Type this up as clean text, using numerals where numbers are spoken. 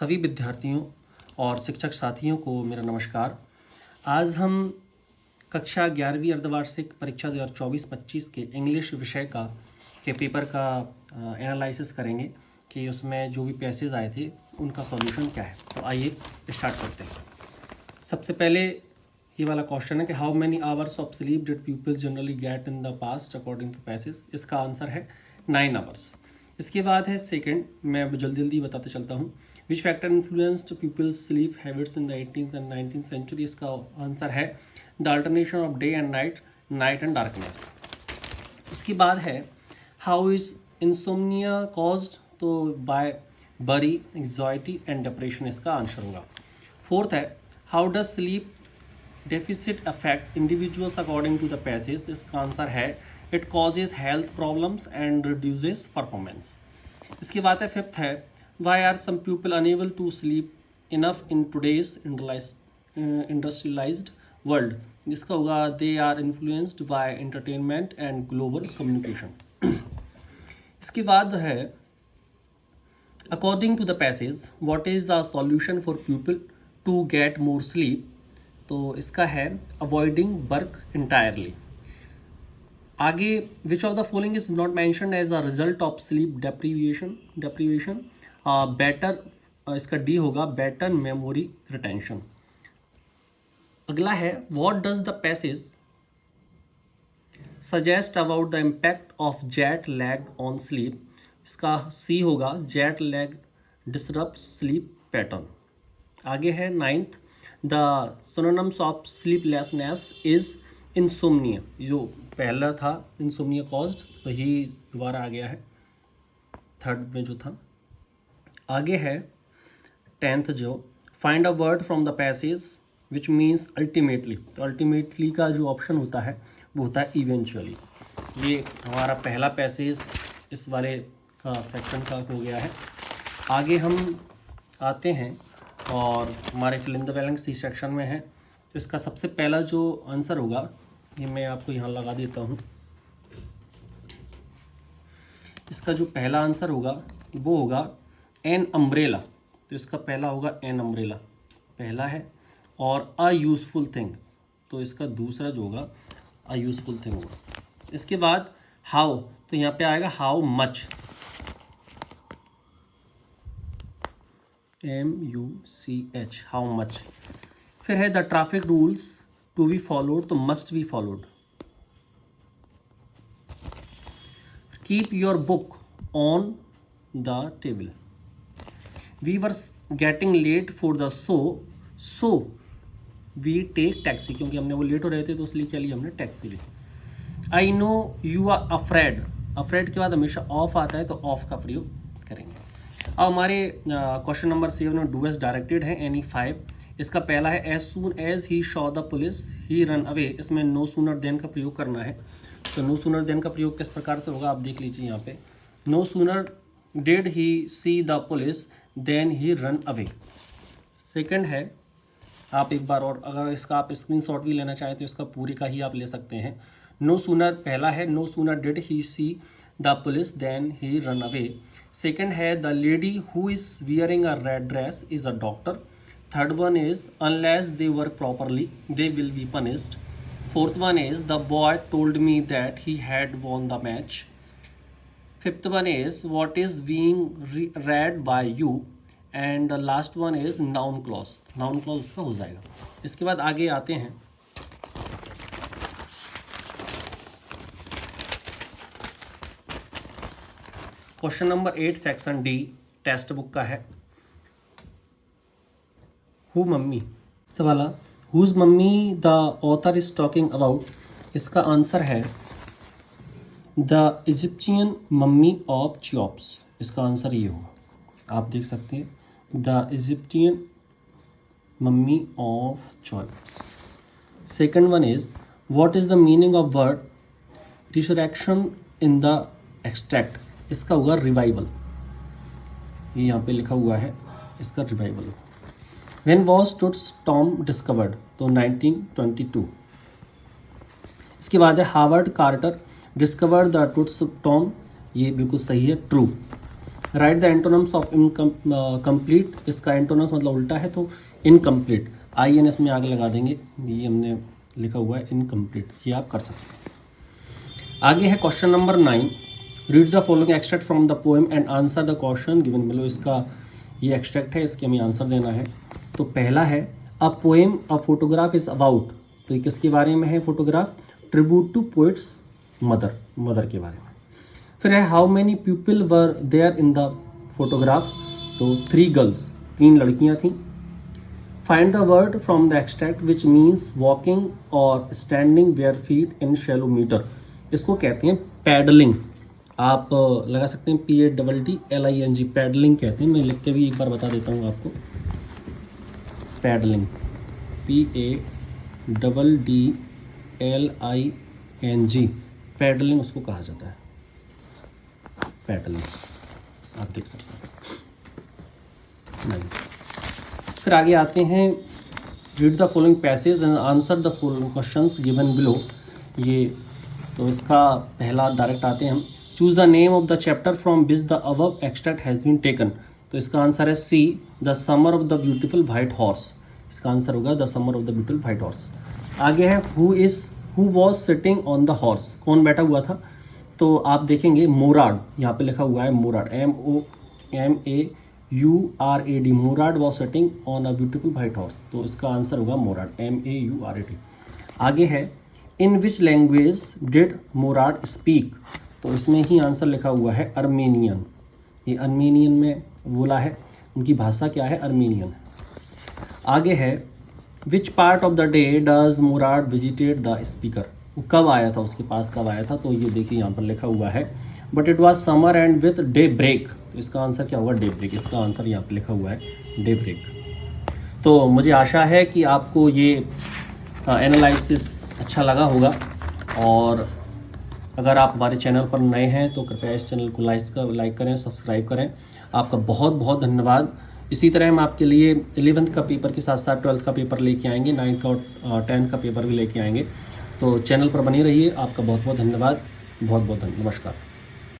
सभी विद्यार्थियों और शिक्षक साथियों को मेरा नमस्कार। आज हम कक्षा 11वीं अर्धवार्षिक परीक्षा 2024-25 के इंग्लिश विषय के पेपर का एनालिसिस करेंगे कि उसमें जो भी पैसेज आए थे उनका सॉल्यूशन क्या है। तो आइए स्टार्ट करते हैं। सबसे पहले ये वाला क्वेश्चन है कि how many hours of sleep did people generally get in the past according to passage. इसका आंसर है 9 आवर्स। इसके बाद है सेकंड, मैं जल्दी बताते चलता हूँ। Which factor influenced people's sleep habits in the 18th and 19th century. इसका आंसर है the alternation of day and night and darkness. उसके बाद है हाउ इज इंसोम्निया कॉज्ड, तो by worry, anxiety and depression इसका आंसर होगा। Fourth है how does sleep deficit affect individuals according to the passage. इसका आंसर है it causes health problems and reduces performance. इसके बाद है फिफ्थ है Y are some people unable to sleep enough in today's industrialised world. इसका होगा they are influenced by entertainment and global communication. इसके बाद है according to the passage what is the solution for people to get more sleep. तो इसका है avoiding work entirely. आगे which of the following is not mentioned as a result of sleep deprivation. Better, इसका D होगा better memory retention. अगला है what does the passage suggest about the impact of jet lag on sleep. इसका सी होगा jet lag disrupt sleep pattern. आगे है ninth, the synonyms of sleeplessness is insomnia. जो पहला था इंसोम्निया कॉज्ड, वही दोबारा आ गया है थर्ड में जो था। आगे है टेंथ, जो find a word from the passage which means ultimately. तो अल्टीमेटली का जो ऑप्शन होता है वो होता है इवेंचुअली। ये हमारा पहला पैसेज इस वाले का सेक्शन का हो गया है। आगे हम आते हैं और हमारे fill in the blanks C section में है। तो इसका सबसे पहला जो आंसर होगा ये मैं आपको यहाँ लगा देता हूँ। इसका जो पहला आंसर होगा वो होगा एन अम्ब्रेला। तो इसका पहला होगा एन अम्ब्रेला पहला है, और अ यूजफुल थिंग, तो इसका दूसरा जो होगा अ यूजफुल थिंग होगा। इसके बाद हाउ, तो यहाँ पे आएगा how much, MUCH, how much. फिर है the traffic rules to be followed, तो must be followed. Keep your book on the table. We were getting late for the so we take taxi, क्योंकि हमने वो लेट हो रहे थे तो इसलिए क्या लिया हमने टैक्सी ली। I know you are afraid, afraid के बाद हमेशा ऑफ आता है तो ऑफ का प्रयोग करेंगे। अब हमारे क्वेश्चन नंबर 7 में डू एस डायरेक्टेड है एनी 5। इसका पहला है as soon as he saw the police he run away. इसमें नो सूनर देन का प्रयोग करना है। तो नो सूनर देन का प्रयोग किस प्रकार से होगा आप देख लीजिए यहाँ पे। No sooner did he see the police then he run away. Second है, आप एक बार और अगर इसका आप स्क्रीनशॉट भी लेना चाहें तो इसका पूरी का ही आप ले सकते हैं। नो सूनर पहला है no sooner did he see the police then he run away. Second है the lady who is wearing a red dress is a doctor. Third one is unless they work properly they will be punished. Fourth one is the boy told me that he had won the match. Fifth one is what is being read by you. And last one is noun clause, noun clause उसका हो जाएगा। इसके बाद आगे आते हैं question number 8 section D text book का है। हु मम्मी, तो वाला whose mummy the author is talking about. इसका आंसर है the Egyptian mummy of Cheops. इसका आंसर ये हो, आप देख सकते हैं the Egyptian mummy of Cheops. Second one is what is the meaning of word resurrection in the extract. इसका होगा रिवाइवल, ये यहाँ पे लिखा हुआ है इसका revival. When was Tut's tomb discovered, तो 1922। इसके बाद है Harvard Carter discovered the Tut's tomb, ये बिल्कुल सही है, true. Write the antonyms of incomplete, इसका एंटोनम्स मतलब उल्टा है तो इनकम्प्लीट, INS में आगे लगा देंगे, ये हमने लिखा हुआ है इनकम्प्लीट, ये आप कर सकते हैं। आगे है question number 9, read the following extract from the poem and answer the question given below. इसका ये एक्सट्रैक्ट है, इसके हमें आंसर देना है। तो पहला है a poem a photograph is about, तो ये किसके बारे में है photograph? Tribute to poet's mother, mother के बारे में। फिर है how many people were there in the photograph, तो 3 गर्ल्स, 3 लड़कियां थीं। Find the word from the extract which means walking और standing where feet in shallow meter, इसको कहते हैं पैडलिंग, आप लगा सकते हैं PADDLING, पैडलिंग कहते हैं। मैं लिख के भी एक बार बता देता हूँ आपको, पैडलिंग PADDLING, पैडलिंग उसको कहा जाता है, पैडलिंग आप देख सकते हैं। नहीं, फिर आगे आते हैं, read the following passage and answer the following questions given below. ये तो इसका पहला डायरेक्ट आते हैं हम, choose the name of the chapter from which the above extract has been taken, तो इसका आंसर है C, the summer of the beautiful white horse, इसका आंसर होगा the summer of the beautiful white horse. आगे है who was sitting on the horse, कौन बैठा हुआ था? तो आप देखेंगे मोराड, यहाँ पे लिखा हुआ है Maurad, MOMAURAD, Maurad was sitting on a beautiful white horse, तो इसका आंसर होगा मोराड, MAURAD। आगे है in which language did Maurad speak, तो इसमें ही आंसर लिखा हुआ है अर्मेनियन, ये अर्मेनियन में बोला है, उनकी भाषा क्या है? अर्मेनियन। आगे है which part of the day does Maurad visited the speaker, वो कब आया था, उसके पास कब आया था? तो ये देखिए यहाँ पर लिखा हुआ है but it was summer and with daybreak, तो इसका आंसर क्या होगा? डे ब्रेक, इसका आंसर यहाँ पर लिखा हुआ है डे ब्रेक। तो मुझे आशा है कि आपको ये एनालिसिस अच्छा लगा होगा, और अगर आप हमारे चैनल पर नए हैं तो कृपया इस चैनल को लाइक करें, सब्सक्राइब करें। आपका बहुत बहुत धन्यवाद। इसी तरह हम आपके लिए 11th का पेपर के साथ साथ 12th का पेपर लेके आएंगे, 9th का और 10th का पेपर भी लेके आएंगे। तो चैनल पर बने रहिए। आपका बहुत बहुत धन्यवाद, बहुत बहुत नमस्कार।